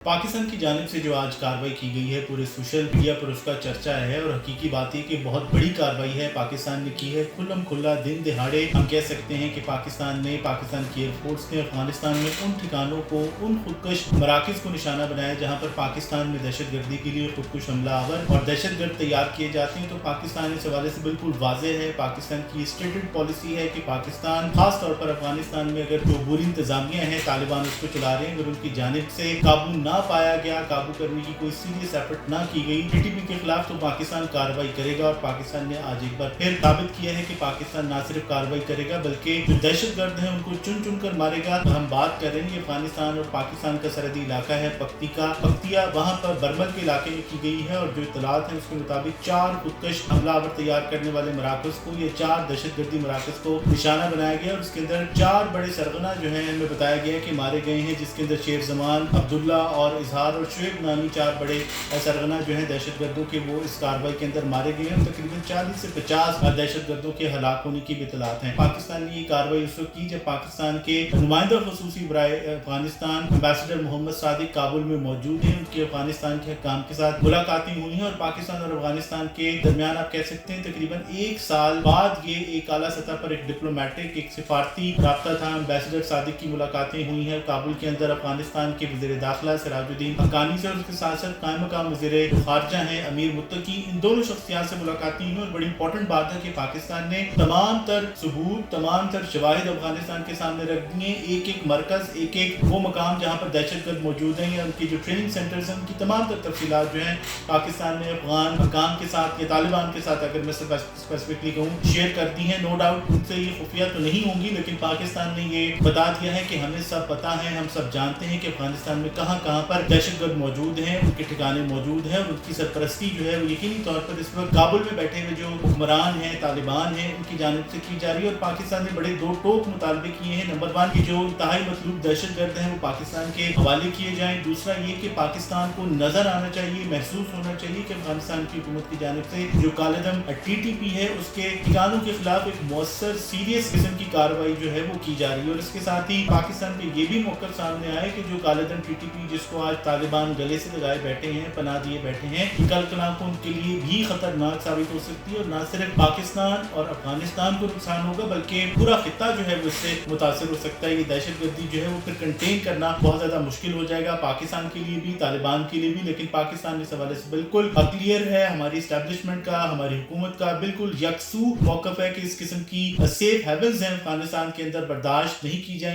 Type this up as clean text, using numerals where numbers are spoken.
पाकिस्तान की जानिब से जो आज कार्रवाई की गई है पूरे सोशल मीडिया पर उसका चर्चा है और हकीकी बात है कि बहुत बड़ी कार्रवाई है पाकिस्तान ने की है। खुल्लम खुल्ला दिन दिहाड़े हम कह सकते हैं कि पाकिस्तान की एयरफोर्स ने अफगानिस्तान में उन ठिकानों को, उन खुदकुश मराकज़ को निशाना बनाया जहाँ पर पाकिस्तान में दहशतगर्दी के लिए खुदकुश हमलावर और दहशतगर्द तैयार किए जाते हैं। तो पाकिस्तान इस हवाले से बिल्कुल वाज़ेह है। पाकिस्तान की स्टेटेड पॉलिसी है कि पाकिस्तान खास तौर पर अफगानिस्तान में अगर जो बुरी इंतजामिया है, तालिबान उसको चला रहे हैं, अगर उनकी जानिब से काबू ना पाया गया, काबू करने की कोई सीरियस एफर्ट ना की गई टीटीपी के खिलाफ, तो पाकिस्तान कार्रवाई करेगा। और पाकिस्तान ने आज एक बार फिर साबित किया है कि पाकिस्तान ना सिर्फ कार्रवाई करेगा बल्कि जो दहशतगर्द हैं उनको चुन चुन कर मारेगा। तो हम बात कर रहे हैं अफगानिस्तान और पाकिस्तान का सरहदी इलाका है पख्तिया, वहाँ पर बरमल के इलाके में की गई है। और जो इत्तलात है उसके मुताबिक 4 खुदकश हमलावर तैयार करने वाले मराकज़ को, ये 4 दहशतगर्दी मराकज़ को निशाना बनाया गया और उसके अंदर 4 बड़े सरगना जो है हमें बताया गया कि मारे गए हैं, जिसके अंदर शेर जमान, अब्दुल्ला और इजहार और शुएब नामी 4 बड़े सरगना जो हैं दहशतगर्दों के, वो इस कार्रवाई के अंदर मारे गए हैं। तकरीबन 40 से 50 दहशतगर्दों के हलाक होने की भी इत्तलात हैं। पाकिस्तान ने ये कार्रवाई उस वक्त की जब पाकिस्तान के नुमाइंदा ख़ुसूसी बराए अफगानिस्तान एम्बेसडर मोहम्मद सादिक काबुल में मौजूद हैं। उनकी अफगानिस्तान के हुक्काम के साथ मुलाकातें हुई हैं और पाकिस्तान और अफगानिस्तान के दरमियान आप कह सकते हैं तकरीबन 1 साल बाद ये एक आला सतह पर एक डिप्लोमेटिक, एक सिफारती राब्ता था। एम्बेसडर सादिक की मुलाकातें हुई हैं काबुल के अंदर अफगानिस्तान के वज़ीर दाखिला सिराजुद्दीन हक्कानी से और उसके साथ साथ कायम मकाम वज़ीर खारजा हैं अमीर मुत्तकी, इन दोनों शख्सियात से मुलाकातें हुई। और बड़ी इंपॉर्टेंट बात है कि पाकिस्तान ने तमाम तर सबूत, तमाम तर शवाहिद अफगानिस्तान के सामने रख दिए। एक एक मरकज, एक एक वो मकाम जहाँ पर दहशतगर्द मौजूद हैं या उनकी जो ट्रेनिंग सेंटर्स हैं, उनकी तमाम तर तफसीलात जो हैं पाकिस्तान ने अफगान हकाम के साथ या तालिबान के साथ, अगर मैं स्पेसिफिकली कहूँ, शेयर कर दी है। नो डाउट उनसे ये खुफिया तो नहीं होंगी, लेकिन पाकिस्तान ने ये बता दिया है कि हमें सब पता है, हम सब जानते हैं कि अफगानिस्तान में कहाँ कहाँ पर दहशतगर्द मौजूद हैं, उनके ठिकाने मौजूद हैं और उनकी सरपरस्ती जो है वो यकीनी तौर पर इस वक्त काबुल में बैठे हुए जो हुक्मरान हैं, तालिबान हैं, उनकी जानिब से की जा रही है। और पाकिस्तान ने बड़े 2 टोक मुतालबे किए हैं। नंबर 1 की जो इंतहाई मतलूब दहशतगर्द हैं वो पाकिस्तान के हवाले किए जाएं। दूसरा ये कि पाकिस्तान को नजर आना चाहिए, महसूस होना चाहिए कि अफगानिस्तान की हुकूमत की जानिब से जो कालेदम टीटीपी है उसके ठिकानों के खिलाफ एक मौसर सीरियस किस्म की कार्रवाई जो है वो की जा रही है। और इसके साथ ही पाकिस्तान के ये भी मौक़िफ़ सामने आया कि जो कालेदम टीटीपी जिसको आज तालिबान गले से लगाए बैठे हैं, पनाह दिए बैठे हैं, कल को उनके लिए भी खतरनाक साबित हो सकती है। और न सिर्फ पाकिस्तान और अफगानिस्तान को नुकसान होगा बल्कि पूरा खित्ता जो है वो इससे मुतासर हो सकता है। ये दहशतगर्दी जो है वो फिर कंटेन करना बहुत ज्यादा मुश्किल हो जाएगा पाकिस्तान के लिए भी, तालिबान के लिए भी। लेकिन पाकिस्तान इस हवाले से बिल्कुल क्लियर है, हमारी एस्टेब्लिशमेंट का, हमारी हुकूमत का बिल्कुल यकसू मौक़िफ़ है कि इस किस्म की सेफ हेवन्स हैं अफगानिस्तान के अंदर बर्दाश्त नहीं की जाएंगी।